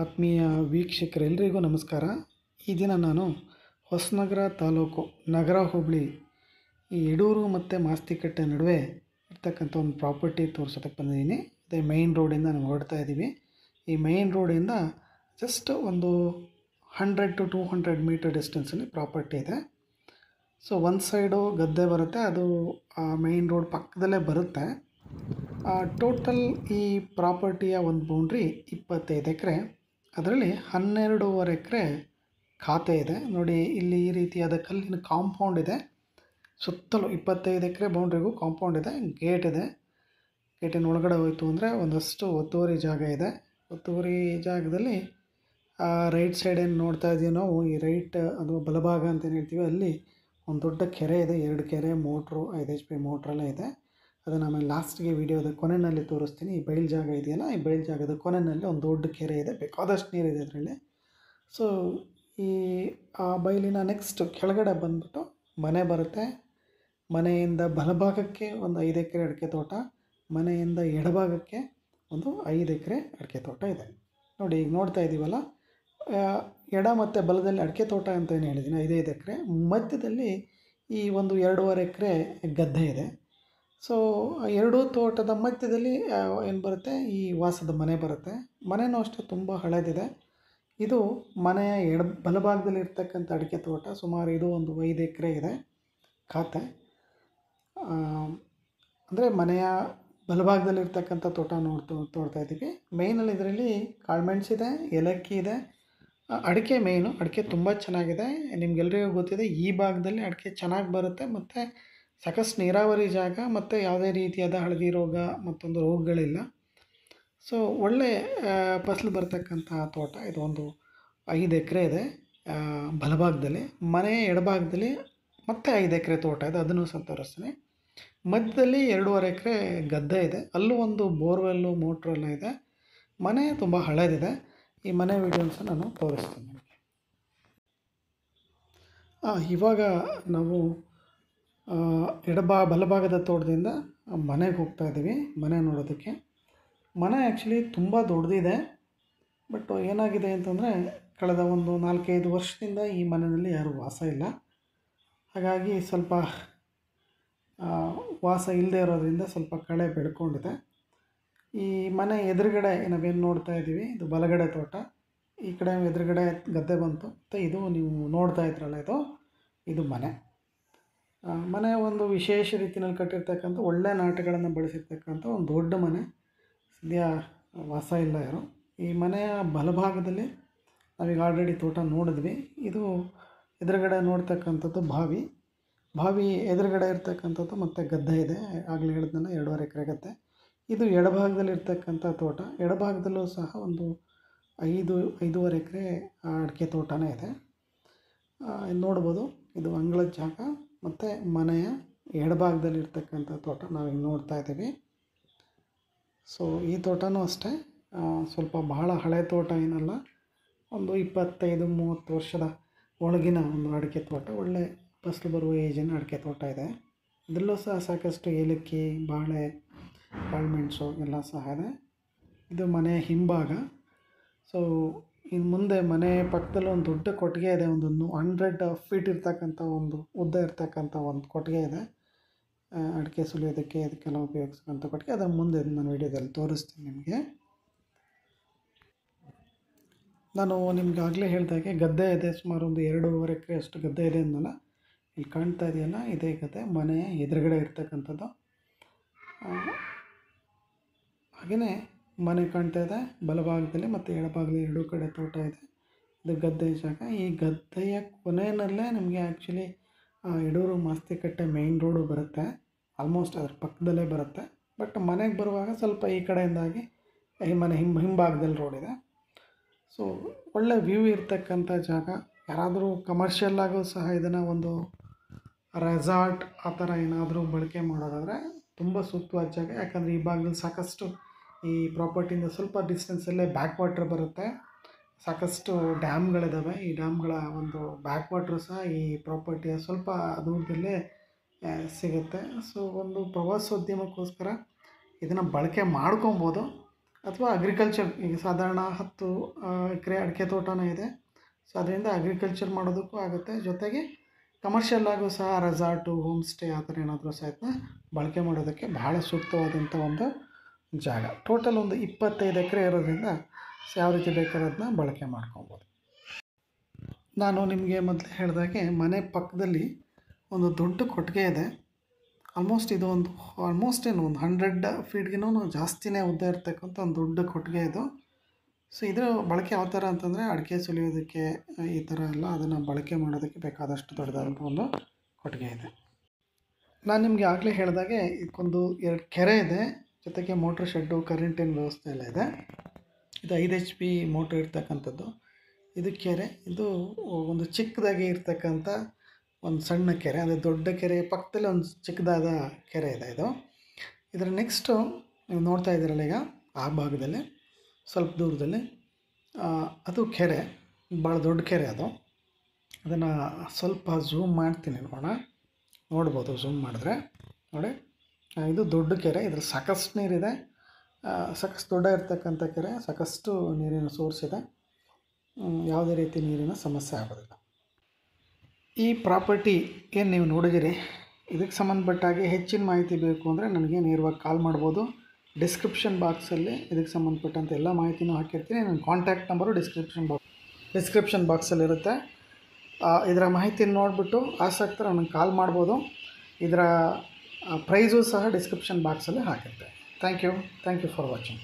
ಆತ್ಮೀಯ ವೀಕ್ಷಕರೆಲ್ಲರಿಗೂ ನಮಸ್ಕಾರ. ಈ ದಿನ ನಾನು ಹೊಸನಗರ ತಾಲೂಕು ನಗರ ಹೋಬಳಿ ಈ ಯಡೂರು ಮತ್ತು ಮಾಸ್ತಿಕಟ್ಟೆ ನಡುವೆ ಇರ್ತಕ್ಕಂಥ ಒಂದು ಪ್ರಾಪರ್ಟಿ ತೋರಿಸೋದಕ್ಕೆ ಬಂದಿದ್ದೀನಿ. ಅದೇ ಮೈನ್ ರೋಡಿಂದ ನಾವು ಹೊರಡ್ತಾ ಇದ್ದೀವಿ. ಈ ಮೈನ್ ರೋಡಿಂದ ಜಸ್ಟ್ ಒಂದು 100 to 200 ಮೀಟರ್ ಡಿಸ್ಟೆನ್ಸಲ್ಲಿ ಪ್ರಾಪರ್ಟಿ ಇದೆ. ಸೊ ಒಂದು ಸೈಡು ಗದ್ದೆ ಬರುತ್ತೆ, ಅದು ಮೈನ್ ರೋಡ್ ಪಕ್ಕದಲ್ಲೇ ಬರುತ್ತೆ. ಟೋಟಲ್ ಈ ಪ್ರಾಪರ್ಟಿಯ ಒಂದು ಬೌಂಡ್ರಿ 25 ಎಕರೆ. ಅದರಲ್ಲಿ 12.5 ಎಕರೆ ಖಾತೆ ಇದೆ. ನೋಡಿ, ಇಲ್ಲಿ ಈ ರೀತಿಯಾದ ಕಲ್ಲಿನ ಕಾಂಪೌಂಡ್ ಇದೆ. ಸುತ್ತಲೂ 25 ಎಕರೆ ಬೌಂಡ್ರಿಗೂ ಕಾಂಪೌಂಡ್ ಇದೆ, ಗೇಟ್ ಇದೆ. ಗೇಟಿನ ಒಳಗಡೆ ಹೋಯಿತು ಅಂದರೆ ಒಂದಷ್ಟು ಒತ್ತುವರಿ ಜಾಗ ಇದೆ. ಒತ್ತುವರಿ ಜಾಗದಲ್ಲಿ ರೈಟ್ ಸೈಡ್ ಏನು ನೋಡ್ತಾ ಇದ್ದೀವಿ ನಾವು, ಈ ರೈಟ್ ಅದು ಬಲಭಾಗ ಅಂತೇನು ಹೇಳ್ತೀವಿ, ಅಲ್ಲಿ ಒಂದು ದೊಡ್ಡ ಕೆರೆ ಇದೆ. 2 ಕೆರೆ, ಮೋಟ್ರು, 5 HP ಮೋಟ್ರೆಲ್ಲ ಇದೆ. ಅದನ್ನು ಆಮೇಲೆ ಲಾಸ್ಟ್ಗೆ ವೀಡಿಯೋದ ಕೊನೆಯಲ್ಲಿ ತೋರಿಸ್ತೀನಿ. ಈ ಬಯಲು ಜಾಗ ಇದೆಯಲ್ಲ, ಈ ಬಯಲು ಜಾಗದ ಕೊನೆಯಲ್ಲಿ ಒಂದು ದೊಡ್ಡ ಕೆರೆ ಇದೆ, ಬೇಕಾದಷ್ಟು ನೀರಿದೆ ಅದರಲ್ಲಿ. ಸೊ ಈ ಬಯಲಿನ ನೆಕ್ಸ್ಟ್ ಕೆಳಗಡೆ ಬಂದ್ಬಿಟ್ಟು ಮನೆ ಬರುತ್ತೆ. ಮನೆಯಿಂದ ಬಲಭಾಗಕ್ಕೆ ಒಂದು 5 ಎಕರೆ ಅಡಿಕೆ ತೋಟ, ಮನೆಯಿಂದ ಎಡಭಾಗಕ್ಕೆ ಒಂದು 5 ಎಕರೆ ಅಡಿಕೆ ತೋಟ ಇದೆ. ನೋಡಿ, ಈಗ ನೋಡ್ತಾ ಇದ್ದೀವಲ್ಲ, ಎಡ ಮತ್ತು ಬಲದಲ್ಲಿ ಅಡಿಕೆ ತೋಟ ಅಂತ ಏನು ಹೇಳಿದ್ದೀನಿ, 5 ಎಕರೆ. ಮಧ್ಯದಲ್ಲಿ ಈ ಒಂದು 2.5 ಎಕರೆ ಗದ್ದೆ ಇದೆ. ಸೊ ಎರಡೂ ತೋಟದ ಮಧ್ಯದಲ್ಲಿ ಏನು ಬರುತ್ತೆ, ಈ ವಾಸದ ಮನೆ ಬರುತ್ತೆ. ಮನೆಯೂ ಅಷ್ಟೇ ತುಂಬ ಹಳೆಯದಿದೆ. ಇದು ಮನೆಯ ಬಲಭಾಗದಲ್ಲಿ ಇರ್ತಕ್ಕಂಥ ಅಡಿಕೆ ತೋಟ. ಸುಮಾರು ಇದು ಒಂದು 5 ಎಕರೆ ಇದೆ ಖಾತೆ. ಅಂದರೆ ಮನೆಯ ಬಲಭಾಗದಲ್ಲಿರ್ತಕ್ಕಂಥ ತೋಟ ತೋಡ್ತಾ ಇದ್ದೀವಿ. ಮೇಯ್ನಲ್ಲಿ ಇದರಲ್ಲಿ ಕಾಳುಮೆಣಸಿದೆ, ಏಲಕ್ಕಿ ಇದೆ, ಅಡಿಕೆ ಮೇಯ್ನು. ಅಡಿಕೆ ತುಂಬ ಚೆನ್ನಾಗಿದೆ. ನಿಮ್ಗೆಲ್ರಿಗೂ ಗೊತ್ತಿದೆ, ಈ ಭಾಗದಲ್ಲಿ ಅಡಿಕೆ ಚೆನ್ನಾಗಿ ಬರುತ್ತೆ ಮತ್ತು ಸಾಕಷ್ಟು ನೀರಾವರಿ ಜಾಗ ಮತ್ತು ಯಾವುದೇ ರೀತಿಯಾದ ಹಳದಿ ರೋಗ ಮತ್ತೊಂದು ರೋಗಗಳಿಲ್ಲ. ಸೊ ಒಳ್ಳೆ ಫಸಲು ಬರ್ತಕ್ಕಂಥ ತೋಟ. ಇದು ಒಂದು 5 ಎಕರೆ ಇದೆ ಬಲಭಾಗದಲ್ಲಿ. ಮನೆಯ ಎಡಭಾಗದಲ್ಲಿ ಮತ್ತೆ 5 ಎಕರೆ ತೋಟ ಇದೆ, ಅದನ್ನು ಸಹ ತೋರಿಸ್ತೀನಿ. ಮಧ್ಯದಲ್ಲಿ 2.5 ಎಕರೆ ಗದ್ದೆ ಇದೆ, ಅಲ್ಲೂ ಒಂದು ಬೋರ್ವೆಲ್ಲು, ಮೋಟ್ರೆಲ್ಲ ಇದೆ. ಮನೆ ತುಂಬ ಹಳೇದಿದೆ. ಈ ಮನೆ ವೀಡಿಯೋಸ್ ನಾನು ತೋರಿಸ್ತೀನಿ ನಿಮಗೆ. ಇವಾಗ ನಾವು ಬಲಭಾಗದ ತೋಟದಿಂದ ಮನೆಗೆ ಹೋಗ್ತಾ ಇದ್ದೀವಿ, ಮನೆ ನೋಡೋದಕ್ಕೆ. ಮನೆ ಆ್ಯಕ್ಚುಲಿ ತುಂಬ ದೊಡ್ಡದಿದೆ. ಬಟ್ ಏನಾಗಿದೆ ಅಂತಂದರೆ, ಕಳೆದ ಒಂದು 4-5 ವರ್ಷದಿಂದ ಈ ಮನೆಯಲ್ಲಿ ಯಾರೂ ವಾಸ ಇಲ್ಲ. ಹಾಗಾಗಿ ಸ್ವಲ್ಪ ವಾಸ ಇಲ್ಲದೆ ಇರೋದ್ರಿಂದ ಸ್ವಲ್ಪ ಕಳೆ ಬೆಳ್ಕೊಂಡಿದೆ. ಈ ಮನೆ ಎದುರುಗಡೆ ನಾವೇನು ನೋಡ್ತಾ ಇದ್ದೀವಿ, ಇದು ಬಲಗಡೆ ತೋಟ. ಈ ಕಡೆ ಎದುರುಗಡೆ ಗದ್ದೆ ಬಂತು. ಮತ್ತು ಇದು ನೀವು ನೋಡ್ತಾ ಇದ್ರಲ್ಲ, ಇದು ಮನೆ. ಮನೆ ಒಂದು ವಿಶೇಷ ರೀತಿಯಲ್ಲಿ ಕಟ್ಟಿರ್ತಕ್ಕಂಥ, ಒಳ್ಳೆ ನಾಟಗಳನ್ನು ಬಳಸಿರ್ತಕ್ಕಂಥ ಒಂದು ದೊಡ್ಡ ಮನೆ. ಸದ್ಯ ವಾಸ ಇಲ್ಲ ಯಾರು. ಈ ಮನೆಯ ಬಲಭಾಗದಲ್ಲಿ ನಾವೀಗ ಆಲ್ರೆಡಿ ತೋಟ ನೋಡಿದ್ವಿ. ಇದು ಎದುರುಗಡೆ ನೋಡ್ತಕ್ಕಂಥದ್ದು ಬಾವಿ ಎದುರುಗಡೆ ಇರ್ತಕ್ಕಂಥದ್ದು ಮತ್ತು ಗದ್ದೆ ಇದೆ. ಆಗಲೇ ಹೇಳಿದ್ನಲ್ಲ, 2.5 ಎಕರೆ ಗದ್ದೆ. ಇದು ಎಡಭಾಗದಲ್ಲಿರ್ತಕ್ಕಂಥ ತೋಟ. ಎಡಭಾಗದಲ್ಲೂ ಸಹ ಒಂದು 5-5.5 ಎಕರೆ ಅಡಿಕೆ ತೋಟನೇ ಇದೆ. ನೋಡ್ಬೋದು, ಇದು ಅಂಗಳದ ಜಾಗ ಮತ್ತು ಮನೆಯ ಎಡಭಾಗದಲ್ಲಿರ್ತಕ್ಕಂಥ ತೋಟ ನಾವೀಗ ನೋಡ್ತಾ ಇದ್ದೀವಿ. ಸೊ ಈ ತೋಟನೂ ಅಷ್ಟೇ ಸ್ವಲ್ಪ ಬಹಳ ಹಳೆ ತೋಟ ಏನಲ್ಲ, ಒಂದು 25-30 ವರ್ಷದ ಒಳಗಿನ ಒಂದು ಅಡಿಕೆ ತೋಟ. ಒಳ್ಳೆ ಫಸಲು ಬರುವ ಏಜಿನ ಅಡಿಕೆ ತೋಟ ಇದೆ. ಇದರಲ್ಲೂ ಸಹ ಸಾಕಷ್ಟು ಏಲಕ್ಕಿ, ಬಾಳೆ, ಕಾಳುಮೆಣಸು ಎಲ್ಲ ಸಹ ಇದೆ. ಇದು ಮನೆಯ ಹಿಂಭಾಗ. ಸೊ ಇನ್ನು ಮುಂದೆ ಮನೆ ಪಕ್ಕದಲ್ಲಿ ಒಂದು ದೊಡ್ಡ ಕೊಟ್ಟಿಗೆ ಇದೆ. ಒಂದು 100 ಫೀಟ್ ಇರ್ತಕ್ಕಂಥ ಒಂದು ಉದ್ದ ಇರ್ತಕ್ಕಂಥ ಒಂದು ಕೊಟ್ಟಿಗೆ ಇದೆ. ಅಡಿಕೆ ಸುಲಿಯೋದಕ್ಕೆ ಇದಕ್ಕೆಲ್ಲ ಉಪಯೋಗಿಸ್ತಕ್ಕಂಥ ಕೊಟ್ಟಿಗೆ. ಅದರ ಮುಂದೆ ನಾನು ವೀಡಿಯೋದಲ್ಲಿ ತೋರಿಸ್ತೀನಿ ನಿಮಗೆ. ನಾನು ನಿಮ್ಗೆ ಆಗಲೇ ಹೇಳಿದಾಗೆ ಗದ್ದೆ ಇದೆ, ಸುಮಾರು ಒಂದು 2.5 ಎಕರೆ ಅಷ್ಟು ಗದ್ದೆ ಇದೆ ಅಂದಲ್ಲ. ಇಲ್ಲಿ ಕಾಣ್ತಾ ಇದೆಯಲ್ಲ, ಇದೇ ಗದ್ದೆ ಮನೆಯ ಎದುರುಗಡೆ ಇರ್ತಕ್ಕಂಥದ್ದು. ಹಾಗೆಯೇ ಮನೆ ಕಾಣ್ತಾ ಇದೆ ಬಲಭಾಗದಲ್ಲಿ ಮತ್ತು ಎಡಭಾಗದಲ್ಲಿ, ಎರಡೂ ಕಡೆ ತೋಟ ಇದೆ. ಇದು ಗದ್ದೆ ಜಾಗ. ಈ ಗದ್ದೆಯ ಕೊನೆಯಲ್ಲೇ ನಿಮಗೆ actually Yadur Mastikatte main road ಬರುತ್ತೆ. ಆಲ್ಮೋಸ್ಟ್ ಅದ್ರ ಪಕ್ಕದಲ್ಲೇ ಬರುತ್ತೆ. ಬಟ್ ಮನೆಗೆ ಬರುವಾಗ ಸ್ವಲ್ಪ ಈ ಕಡೆಯಿಂದಾಗಿ ಈ ಮನೆ ಹಿಂಭಾಗದಲ್ಲಿ ರೋಡ್ ಇದೆ. ಸೊ ಒಳ್ಳೆ ವ್ಯೂ ಇರ್ತಕ್ಕಂಥ ಜಾಗ. ಯಾರಾದರೂ ಕಮರ್ಷಿಯಲ್ ಆಗು ಸಹ ಇದನ್ನು ಒಂದು ರೆಸಾರ್ಟ್ ಆ ಥರ ಏನಾದರೂ ಬಳಕೆ ಮಾಡೋದಾದರೆ ತುಂಬ ಸೂಕ್ತವಾದ ಜಾಗ. ಯಾಕಂದರೆ ಈ ಭಾಗದಲ್ಲಿ ಸಾಕಷ್ಟು, ಈ ಪ್ರಾಪರ್ಟಿಯಿಂದ ಸ್ವಲ್ಪ ಡಿಸ್ಟೆನ್ಸಲ್ಲೇ ಬ್ಯಾಕ್ ವಾಟ್ರ್ ಬರುತ್ತೆ. ಸಾಕಷ್ಟು ಡ್ಯಾಮ್ಗಳಿದ್ದಾವೆ. ಈ ಡ್ಯಾಮ್ಗಳ ಒಂದು ಬ್ಯಾಕ್ ವಾಟ್ರು ಸಹ ಈ ಪ್ರಾಪರ್ಟಿಯ ಸ್ವಲ್ಪ ದೂರದಲ್ಲೇ ಸಿಗುತ್ತೆ. ಸೊ ಒಂದು ಪ್ರವಾಸೋದ್ಯಮಕ್ಕೋಸ್ಕರ ಇದನ್ನು ಬಳಕೆ ಮಾಡ್ಕೊಬೋದು. ಅಥವಾ ಅಗ್ರಿಕಲ್ಚರ್, ಈಗ ಸಾಧಾರಣ 10 ಎಕರೆ ಅಡಿಕೆ ತೋಟನೇ ಇದೆ. ಸೊ ಅದರಿಂದ ಅಗ್ರಿಕಲ್ಚರ್ ಮಾಡೋದಕ್ಕೂ ಆಗುತ್ತೆ, ಜೊತೆಗೆ ಕಮರ್ಷಿಯಲ್ ಆಗೂ ಸಹ ರೆಸಾರ್ಟು, ಹೋಮ್ ಸ್ಟೇ ಆ ಥರ ಏನಾದರೂ ಸಹಿತ ಬಳಕೆ ಮಾಡೋದಕ್ಕೆ ಬಹಳ ಸೂಕ್ತವಾದಂಥ ಒಂದು ಜಾಗ. ಟೋಟಲ್ ಒಂದು 25 ಎಕರೆ ಇರೋದ್ರಿಂದ ಯಾವ ರೀತಿ ಬೇಕಾದ್ರೂ ಅದನ್ನ ಬಳಕೆ ಮಾಡ್ಕೊಬೋದು. ನಾನು ನಿಮಗೆ ಮೊದಲೇ ಹೇಳಿದಾಗೆ ಮನೆ ಪಕ್ಕದಲ್ಲಿ ಒಂದು ದೊಡ್ಡ ಕೊಟ್ಟಿಗೆ ಇದೆ. ಇದು ಒಂದು ಏನು ಒಂದು 100 ಫೀಟ್ಗಿನ್ನೂ ಜಾಸ್ತಿನೇ ಉದ್ದ ಇರ್ತಕ್ಕಂಥ ಒಂದು ದೊಡ್ಡ ಕೊಟ್ಟಿಗೆ ಇದು. ಸೊ ಇದರ ಬಳಕೆ ಯಾವ ಥರ ಅಂತಂದರೆ ಅಡಿಕೆ ಸುಲಿಯೋದಕ್ಕೆ ಈ ಥರ ಎಲ್ಲ ಅದನ್ನು ಬಳಕೆ ಮಾಡೋದಕ್ಕೆ ಬೇಕಾದಷ್ಟು ದೊಡ್ಡದಾದಂಥ ಒಂದು ಕೊಟ್ಟಿಗೆ ಇದೆ. ನಾನು ನಿಮಗೆ ಆಗಲೇ ಹೇಳಿದಾಗೆ ಇದಕ್ಕೊಂದು 2 ಕೆರೆ ಇದೆ, ಜೊತೆಗೆ ಮೋಟ್ರ್ ಶೆಡ್ಡು, ಕರೆಂಟಿನ ವ್ಯವಸ್ಥೆ ಎಲ್ಲ ಇದೆ. ಇದು 5 HP ಮೋಟ್ರ್ ಇರ್ತಕ್ಕಂಥದ್ದು. ಇದು ಕೆರೆ, ಇದು ಒಂದು ಚಿಕ್ಕದಾಗಿ ಇರ್ತಕ್ಕಂಥ ಒಂದು ಸಣ್ಣ ಕೆರೆ, ಅಂದರೆ ದೊಡ್ಡ ಕೆರೆ ಪಕ್ಕದಲ್ಲಿ ಒಂದು ಚಿಕ್ಕದಾದ ಕೆರೆ ಇದೆ. ಇದರ ನೆಕ್ಸ್ಟು ನೀವು ನೋಡ್ತಾ ಇದ್ದೀರಲ್ಲ ಈಗ ಆ ಭಾಗದಲ್ಲಿ ಸ್ವಲ್ಪ ದೂರದಲ್ಲಿ ಅದು ಕೆರೆ, ಭಾಳ ದೊಡ್ಡ ಕೆರೆ ಅದು. ಅದನ್ನು ಸ್ವಲ್ಪ ಝೂಮ್ ಮಾಡ್ತೀನಿ, ನೋಡ್ಬೋದು ಝೂಮ್ ಮಾಡಿದ್ರೆ. ನೋಡಿ, ಇದು ದೊಡ್ಡ ಕೆರೆ, ಇದ್ರಲ್ಲಿ ಸಾಕಷ್ಟು ನೀರಿದೆ, ಸಾಕಷ್ಟು ದೊಡ್ಡ ಇರ್ತಕ್ಕಂಥ ಕೆರೆ, ಸಾಕಷ್ಟು ನೀರಿನ ಸೋರ್ಸ್ ಇದೆ, ಯಾವುದೇ ರೀತಿ ನೀರಿನ ಸಮಸ್ಯೆ ಆಗೋದಿಲ್ಲ. ಈ ಪ್ರಾಪರ್ಟಿ ಏನು ನೀವು ನೋಡಿದಿರಿ, ಇದಕ್ಕೆ ಸಂಬಂಧಪಟ್ಟಾಗೆ ಹೆಚ್ಚಿನ ಮಾಹಿತಿ ಬೇಕು ಅಂದರೆ ನನಗೆ ನೇರವಾಗಿ ಕಾಲ್ ಮಾಡ್ಬೋದು. ಡಿಸ್ಕ್ರಿಪ್ಷನ್ ಬಾಕ್ಸಲ್ಲಿ ಇದಕ್ಕೆ ಸಂಬಂಧಪಟ್ಟಂಥ ಎಲ್ಲ ಮಾಹಿತಿನೂ ಹಾಕಿರ್ತೀನಿ. ನನ್ನ ಕಾಂಟ್ಯಾಕ್ಟ್ ನಂಬರು ಡಿಸ್ಕ್ರಿಪ್ಷನ್ ಬಾಕ್ಸಲ್ಲಿರುತ್ತೆ. ಇದರ ಮಾಹಿತಿನ ನೋಡಿಬಿಟ್ಟು ಆಸಕ್ತರು ನನಗೆ ಕಾಲ್ ಮಾಡ್ಬೋದು. ಇದರ ಪ್ರೈಸು ಸಹ ಡಿಸ್ಕ್ರಿಪ್ಷನ್ ಬಾಕ್ಸಲ್ಲಿ ಹಾಕಿರ್ತೆ. Thank you for watching.